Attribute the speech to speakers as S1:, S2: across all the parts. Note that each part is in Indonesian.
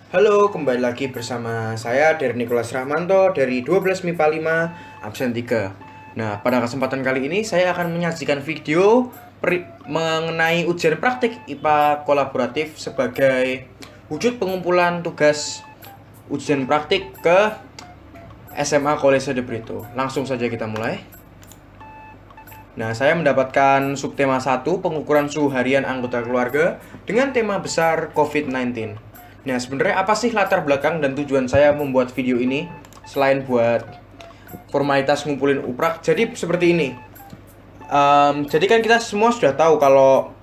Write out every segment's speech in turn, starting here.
S1: Halo, kembali lagi bersama saya dari Nikolas Rahmanto dari 12 MIPA 5 absen 3. Nah, pada kesempatan kali ini saya akan menyajikan video mengenai ujian praktik IPA kolaboratif sebagai wujud pengumpulan tugas ujian praktik ke SMA Kolese de Brito. Langsung saja kita mulai. Nah, saya mendapatkan subtema 1, pengukuran suhu harian anggota keluarga dengan tema besar COVID-19. Nah, sebenarnya apa sih latar belakang dan tujuan saya membuat video ini selain buat formalitas ngumpulin uprak? Jadi seperti ini. Jadi kan kita semua sudah tahu kalau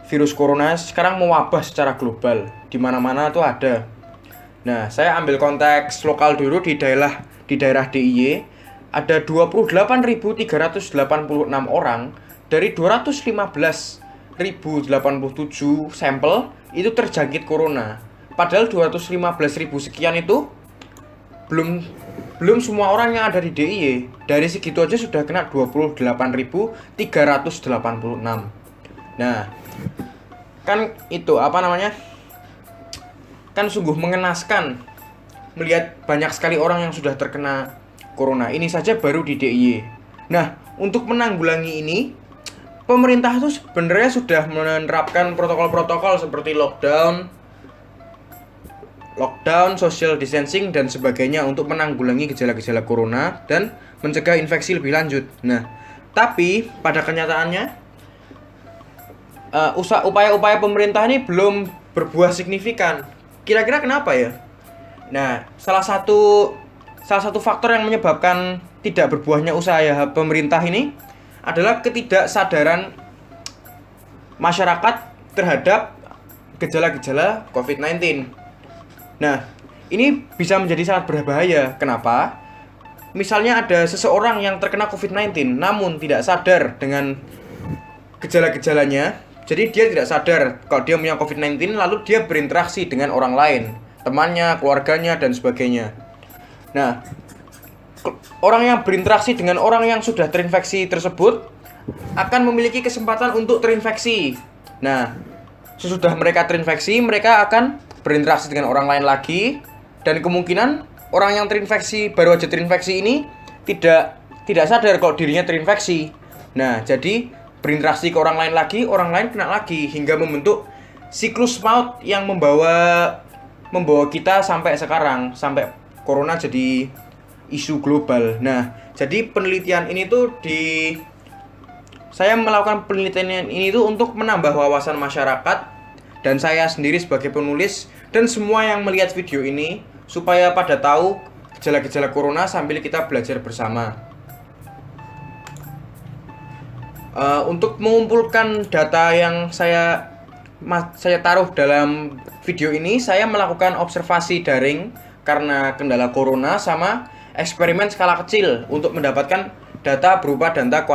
S1: virus corona sekarang mewabah secara global, di mana-mana tuh ada. Nah, saya ambil konteks lokal dulu di daerah DIY. Ada 28.386 orang dari 215.087 sampel itu terjangkit corona. Padahal 215.000 sekian itu belum semua orang yang ada di DIY. Dari segitu aja sudah kena 28.386. Nah, kan itu apa namanya? Kan sungguh mengenaskan melihat banyak sekali orang yang sudah terkena corona. Ini saja baru di DIY. Nah, untuk menanggulangi ini, pemerintah itu sebenarnya sudah menerapkan protokol-protokol seperti lockdown, social distancing dan sebagainya untuk menanggulangi gejala-gejala corona dan mencegah infeksi lebih lanjut. Nah, tapi pada kenyataannya upaya-upaya pemerintah ini belum berbuah signifikan. Kira-kira kenapa ya? Nah, salah satu faktor yang menyebabkan tidak berbuahnya usaha pemerintah ini adalah ketidaksadaran masyarakat terhadap gejala-gejala COVID-19. Nah, ini bisa menjadi sangat berbahaya. Kenapa? Misalnya ada seseorang yang terkena COVID-19 namun tidak sadar dengan gejala-gejalanya. Jadi dia tidak sadar kalau dia punya COVID-19, lalu dia berinteraksi dengan orang lain, temannya, keluarganya, dan sebagainya. Nah, orang yang berinteraksi dengan orang yang sudah terinfeksi tersebut akan memiliki kesempatan untuk terinfeksi. Nah, sesudah mereka terinfeksi, mereka akan berinteraksi dengan orang lain lagi, dan kemungkinan orang yang terinfeksi baru aja terinfeksi ini tidak sadar kalau dirinya terinfeksi. Nah, jadi berinteraksi ke orang lain lagi, orang lain kena lagi hingga membentuk siklus maut yang membawa kita sampai sekarang, sampai corona jadi isu global. Nah, jadi penelitian ini tuh saya melakukan penelitian ini tuh untuk menambah wawasan masyarakat dan saya sendiri sebagai penulis dan semua yang melihat video ini supaya pada tahu gejala-gejala corona sambil kita belajar bersama. Untuk mengumpulkan data yang saya taruh dalam video ini, saya melakukan observasi daring karena kendala corona sama eksperimen skala kecil untuk mendapatkan data berupa data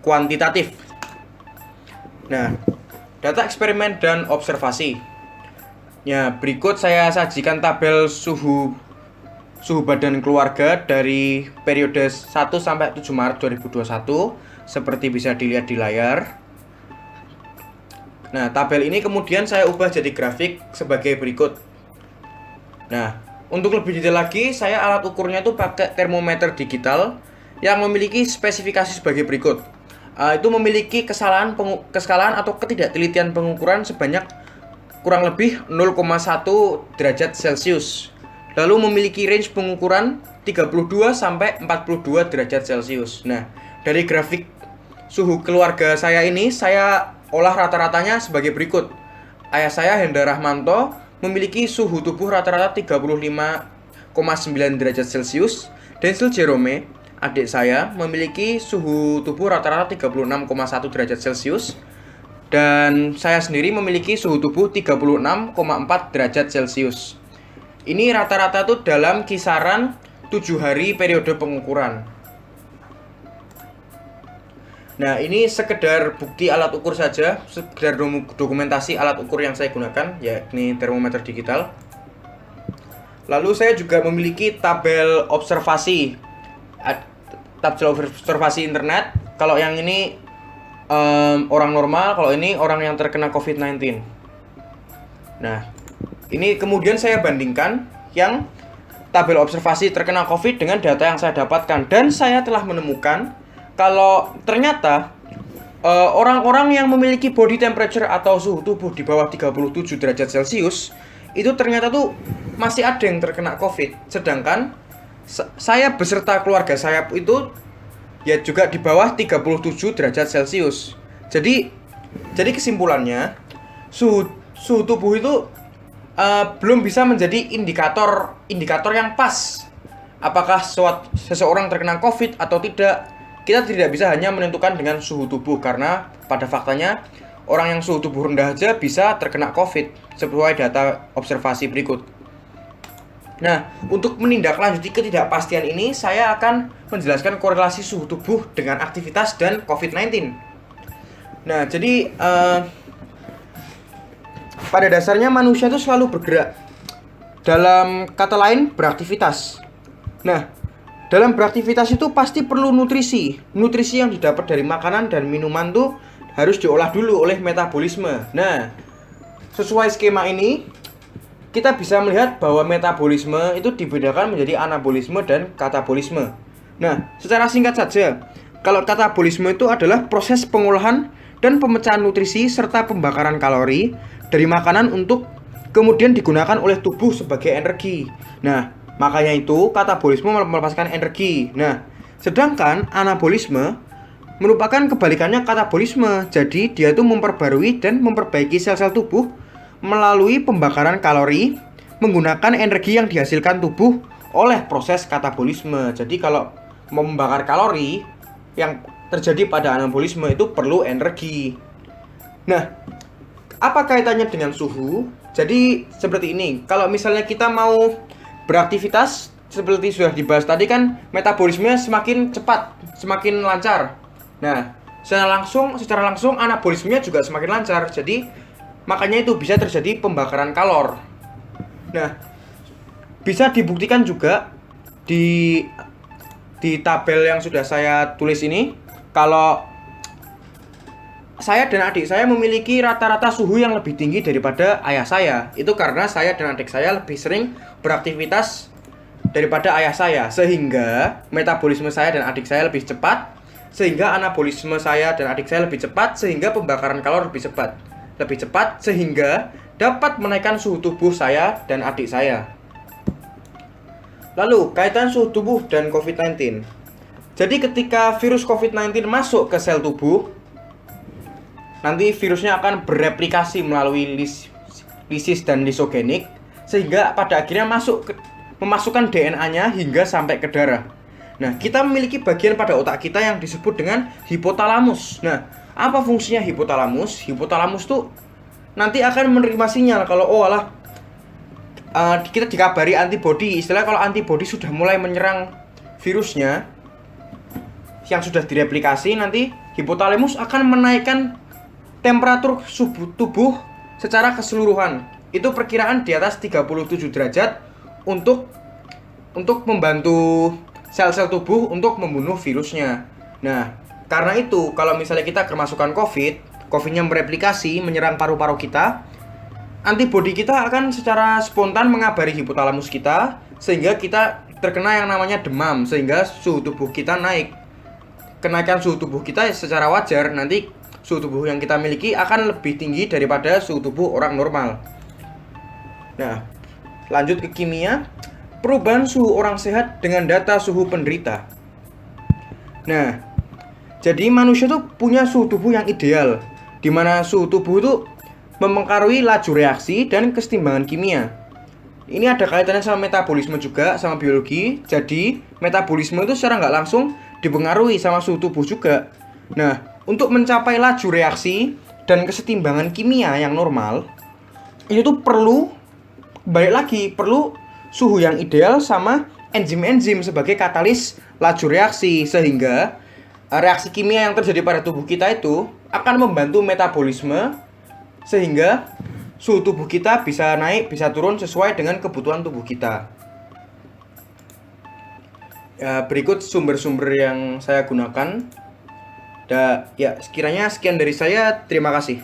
S1: kuantitatif. Nah, data eksperimen dan observasi. Ya, berikut saya sajikan tabel suhu badan keluarga dari periode 1 sampai 7 Maret 2021 seperti bisa dilihat di layar. Nah, tabel ini kemudian saya ubah jadi grafik sebagai berikut. Nah, untuk lebih detail lagi, saya alat ukurnya itu pakai termometer digital yang memiliki spesifikasi sebagai berikut. Itu memiliki kesalahan atau ketidaktelitian pengukuran sebanyak kurang lebih 0,1 derajat Celcius. Lalu memiliki range pengukuran 32 sampai 42 derajat Celcius. Nah, dari grafik suhu keluarga saya ini, saya olah rata-ratanya sebagai berikut. Ayah saya, Hendra Rahmanto, memiliki suhu tubuh rata-rata 35,9 derajat Celcius. Denzel Jerome, adik saya, memiliki suhu tubuh rata-rata 36,1 derajat Celcius. Dan saya sendiri memiliki suhu tubuh 36,4 derajat Celcius. Ini rata-rata tuh dalam kisaran 7 hari periode pengukuran. Nah, ini sekedar bukti alat ukur saja, sekedar dokumentasi alat ukur yang saya gunakan, yakni termometer digital. Lalu saya juga memiliki tabel observasi internet. Kalau yang ini orang normal, kalau ini orang yang terkena COVID-19. Nah, Ini kemudian saya bandingkan yang tabel observasi terkena COVID dengan data yang saya dapatkan, dan saya telah menemukan kalau ternyata orang-orang yang memiliki body temperature atau suhu tubuh di bawah 37 derajat Celcius itu ternyata tuh masih ada yang terkena COVID. Sedangkan saya beserta keluarga saya itu ya juga di bawah 37 derajat Celcius. Jadi kesimpulannya suhu tubuh itu belum bisa menjadi indikator yang pas apakah seseorang terkena COVID atau tidak. Kita tidak bisa hanya menentukan dengan suhu tubuh, karena pada faktanya orang yang suhu tubuh rendah aja bisa terkena COVID sesuai data observasi berikut. Nah, untuk menindaklanjuti ketidakpastian ini, saya akan menjelaskan korelasi suhu tubuh dengan aktivitas dan COVID-19. Nah, jadi pada dasarnya manusia itu selalu bergerak. Dalam kata lain, beraktivitas. Nah, dalam beraktivitas itu pasti perlu nutrisi. Nutrisi yang didapat dari makanan dan minuman tuh harus diolah dulu oleh metabolisme. Nah, sesuai skema ini, kita bisa melihat bahwa metabolisme itu dibedakan menjadi anabolisme dan katabolisme. Nah, secara singkat saja, kalau katabolisme itu adalah proses pengolahan dan pemecahan nutrisi serta pembakaran kalori dari makanan untuk kemudian digunakan oleh tubuh sebagai energi. Nah, makanya itu katabolisme melepaskan energi. Nah, sedangkan anabolisme merupakan kebalikannya katabolisme. Jadi dia itu memperbarui dan memperbaiki sel-sel tubuh melalui pembakaran kalori menggunakan energi yang dihasilkan tubuh oleh proses katabolisme. Jadi kalau membakar kalori yang terjadi pada anabolisme itu perlu energi. Nah, apa kaitannya dengan suhu? Jadi seperti ini, kalau misalnya kita mau beraktivitas seperti sudah dibahas tadi kan, metabolismenya semakin cepat, semakin lancar. Nah, secara langsung anabolismenya juga semakin lancar. Jadi makanya itu bisa terjadi pembakaran kalor. Nah, bisa dibuktikan juga di tabel yang sudah saya tulis ini, kalau saya dan adik saya memiliki rata-rata suhu yang lebih tinggi daripada ayah saya. Itu karena saya dan adik saya lebih sering beraktivitas daripada ayah saya, sehingga metabolisme saya dan adik saya lebih cepat, sehingga anabolisme saya dan adik saya lebih cepat, sehingga pembakaran kalori lebih cepat, sehingga dapat menaikkan suhu tubuh saya dan adik saya. Lalu, kaitan suhu tubuh dan COVID-19. Jadi ketika virus COVID-19 masuk ke sel tubuh, nanti virusnya akan bereplikasi melalui lisis dan lisogenik, sehingga pada akhirnya memasukkan DNA-nya hingga sampai ke darah. Nah, kita memiliki bagian pada otak kita yang disebut dengan hipotalamus. Nah, apa fungsinya hipotalamus? Hipotalamus tuh nanti akan menerima sinyal kalau kita dikabari antibodi. Istilahnya kalau antibodi sudah mulai menyerang virusnya yang sudah direplikasi, nanti hipotalamus akan menaikkan temperatur suhu tubuh secara keseluruhan. Itu perkiraan di atas 37 derajat untuk membantu sel-sel tubuh untuk membunuh virusnya. Nah, karena itu kalau misalnya kita kemasukan COVID-nya mereplikasi, menyerang paru-paru kita, antibodi kita akan secara spontan mengabari hipotalamus kita, sehingga kita terkena yang namanya demam, sehingga suhu tubuh kita naik. Kenaikan suhu tubuh kita secara wajar, nanti suhu tubuh yang kita miliki akan lebih tinggi daripada suhu tubuh orang normal. Nah, lanjut ke kimia. Perubahan suhu orang sehat dengan data suhu penderita. Nah, jadi manusia tuh punya suhu tubuh yang ideal, di mana suhu tubuh itu mempengaruhi laju reaksi dan kesetimbangan kimia. Ini ada kaitannya sama metabolisme juga, sama biologi. Jadi, metabolisme itu secara nggak langsung dipengaruhi sama suhu tubuh juga. Nah, untuk mencapai laju reaksi dan kesetimbangan kimia yang normal, itu tuh perlu suhu yang ideal sama enzim-enzim sebagai katalis laju reaksi, sehingga reaksi kimia yang terjadi pada tubuh kita itu akan membantu metabolisme, sehingga suhu tubuh kita bisa naik, bisa turun sesuai dengan kebutuhan tubuh kita. Ya, berikut sumber-sumber yang saya gunakan. Ya, sekiranya sekian dari saya. Terima kasih.